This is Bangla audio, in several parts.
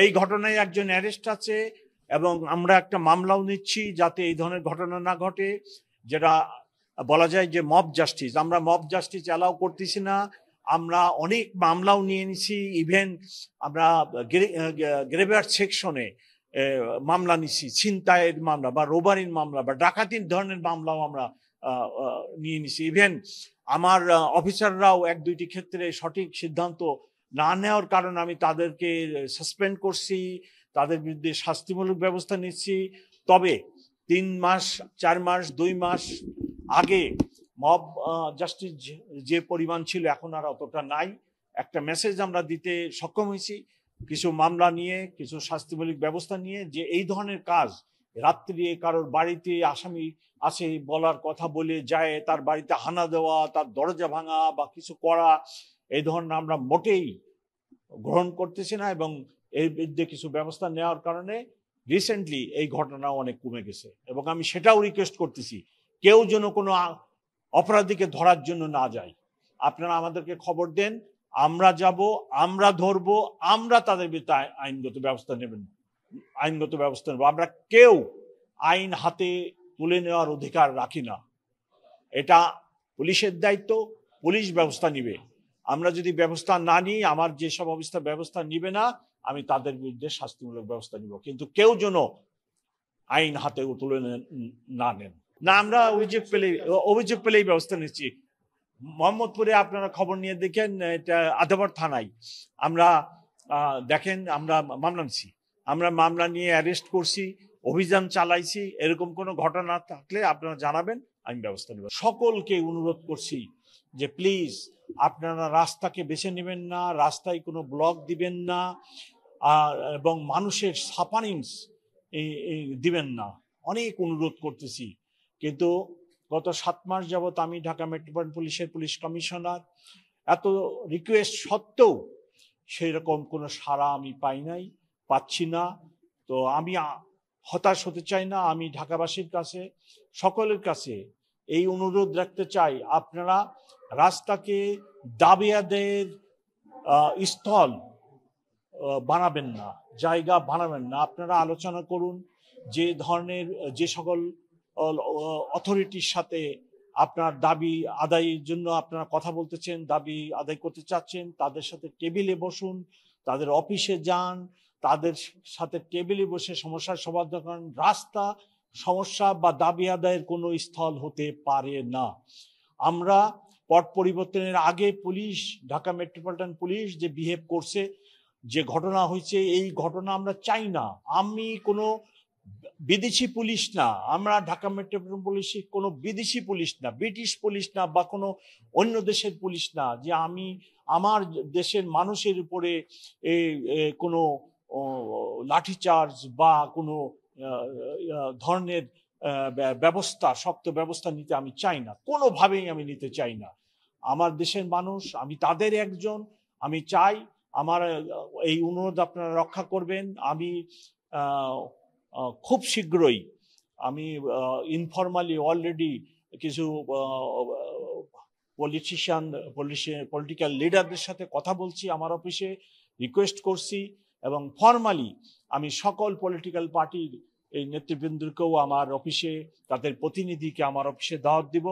এই ঘটনায় একজন অ্যারেস্ট আছে এবং আমরা একটা মামলাও নিচ্ছি যাতে এই ধরনের ঘটনা না ঘটে, যেটা বলা যায় যে মব জাস্টিস। আমরা মব জাস্টিস অ্যালাউ করতেছি না। আমরা অনেক মামলাও নিয়ে নিছি, ইভেন আমরা গ্রেভিয়ার্ড সেকশনে মামলা নিচ্ছি, ছিনতাইয়ের মামলা বা রোবারির মামলা বা ডাকাতির ধরনের মামলাও আমরা নিয়ে নিছি। ইভেন আমার অফিসাররাও এক দুইটি ক্ষেত্রে সঠিক সিদ্ধান্ত না নেওয়ার কারণে আমি তাদেরকে সাসপেন্ড করছি, তাদের বিরুদ্ধে শাস্তিমূলক ব্যবস্থা নিচ্ছি। তবে 3 মাস 4 মাস 2 মাস আগে মব জাস্টিস যে পরিমাণ ছিল এখন আর অতটা নাই। একটা মেসেজ আমরা দিতে সক্ষম হয়েছি কিছু মামলা নিয়ে, কিছু শাস্তিমূলক ব্যবস্থা নিয়ে, যে এই ধরনের কাজ রাত্রি কারোর বাড়িতে আসামি আছে বলার কথা বলে যায় তার বাড়িতে হানা দেওয়া, তার দরজা ভাঙা বা কিছু করা, এই ধরনের আমরা মোটেই গ্রহণ করতেছি না। এবং এর বিরুদ্ধে কিছু ব্যবস্থা নেওয়ার কারণে রিসেন্টলি এই ঘটনা অনেক কমে গেছে। এবং আমি সেটাও রিকোয়েস্ট করতেছি, কেউ যেন কোনো অপরাধীকে ধরার জন্য না যায়। আপনারা আমাদেরকে খবর দেন, আমরা যাব, আমরা ধরবো, আমরা তাদের বিরুদ্ধে আইনগত ব্যবস্থা নেব। আমরা কেউ আইন হাতে তুলে নেওয়ার অধিকার রাখি না। এটা পুলিশের দায়িত্ব, পুলিশ ব্যবস্থা নিবে। আমরা যদি ব্যবস্থা না নিই, আমার যেসব ব্যবস্থা নিবে না, আমি তাদের বিরুদ্ধে শাস্তিমূলক ব্যবস্থা নিব। কিন্তু কেউ যেন আইন হাতে তুলে না নেন না। আমরা অভিযোগ পেলেই ব্যবস্থা নিচ্ছি। মোহাম্মদপুরে আপনারা খবর নিয়ে দেখেন, এটা আদাবর থানায় আমরা দেখেন আমরা মামলা নিচ্ছি, আমরা মামলা নিয়ে অ্যারেস্ট করছি, অভিযান চালাইছি। এরকম কোনো ঘটনা থাকলে আপনারা জানাবেন, আমি ব্যবস্থা নেব। সকলকে অনুরোধ করছি যে প্লিজ আপনারা রাস্তাকে বেছে নেবেন না, রাস্তায় কোনো ব্লক দিবেন না, এবং মানুষের সাফারিংস দিবেন না। অনেক অনুরোধ করতেছি। কিন্তু গত 7 মাস যাবৎ আমি ঢাকা মেট্রোপলিটন পুলিশের পুলিশ কমিশনার, এত রিকোয়েস্ট সত্ত্বেও সেই রকম কোনো সাড়া আমি পাচ্ছি না। তো আমি হতাশ হতে চাই না। আমি ঢাকাবাসীর কাছে, সকলের কাছে এই অনুরোধ রাখতে চাই, আপনারা রাস্তাকে দাবি আদায়ের স্থল বানাবেন না, জায়গা বানাবেন না। আপনারা আলোচনা করুন যে সকল অথরিটির সাথে আপনার দাবি আদায়ের জন্য আপনারা কথা বলতেছেন, দাবি আদায় করতে চাচ্ছেন, তাদের সাথে টেবিলে বসুন, তাদের অফিসে যান, তাদের সাথে টেবিলে বসে সমস্যার সমাধান করেন। রাস্তা সমস্যা বা দাবি আদায়ের কোনো স্থল হতে পারে না। আমরা পট পরিবর্তনের আগে পুলিশ, ঢাকা মেট্রোপলিটন পুলিশ যে বিহেভ করছে, যে ঘটনা হয়েছে, এই ঘটনা আমরা চাই না। আমি কোনো বিদেশি পুলিশ না, আমরা ঢাকা মেট্রোপলিটন পুলিশ কোনো বিদেশি পুলিশ না, ব্রিটিশ পুলিশ না, বা কোনো অন্য দেশের পুলিশ না, যে আমি আমার দেশের মানুষের উপরে কোনো লাঠিচার্জ বা কোনো ধরনের শক্ত ব্যবস্থা নিতে আমি চাই না, কোনোভাবেই আমি নিতে চাই না। আমার দেশের মানুষ, আমি তাদের একজন। আমি চাই আমার এই অনুরোধ আপনারা রক্ষা করবেন। আমি খুব শীঘ্রই আমি ইনফরমালি অলরেডি কিছু পলিটিক্যাল লিডারদের সাথে কথা বলছি, আমার অফিসে রিকোয়েস্ট করছি, এবং ফর্মালি আমি সকল পলিটিক্যাল পার্টির এই নেতৃবৃন্দকেও আমার অফিসে, তাদের প্রতিনিধিকে আমার অফিসে দাওয়াত দিব,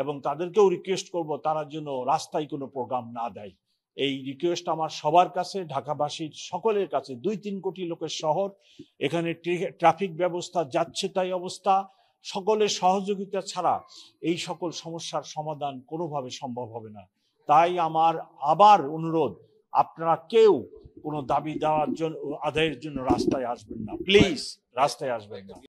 এবং তাদেরকেও রিকোয়েস্ট করব তারা যেন রাস্তায় কোনো প্রোগ্রাম না দেয়। এই রিকোয়েস্ট আমার সবার কাছে, ঢাকাবাসীর সকলের কাছে। 2-3 কোটি লোকের শহর, এখানে ট্রাফিক ব্যবস্থা যাচ্ছে তাই অবস্থা। সকলের সহযোগিতা ছাড়া এই সকল সমস্যার সমাধান কোনোভাবে সম্ভব হবে না। তাই আমার আবার অনুরোধ, আপনারা কেউ কোনো দাবি দেওয়ার জন্য, আদায়ের জন্য রাস্তায় আসবেন না, প্লিজ রাস্তায় আসবেন না।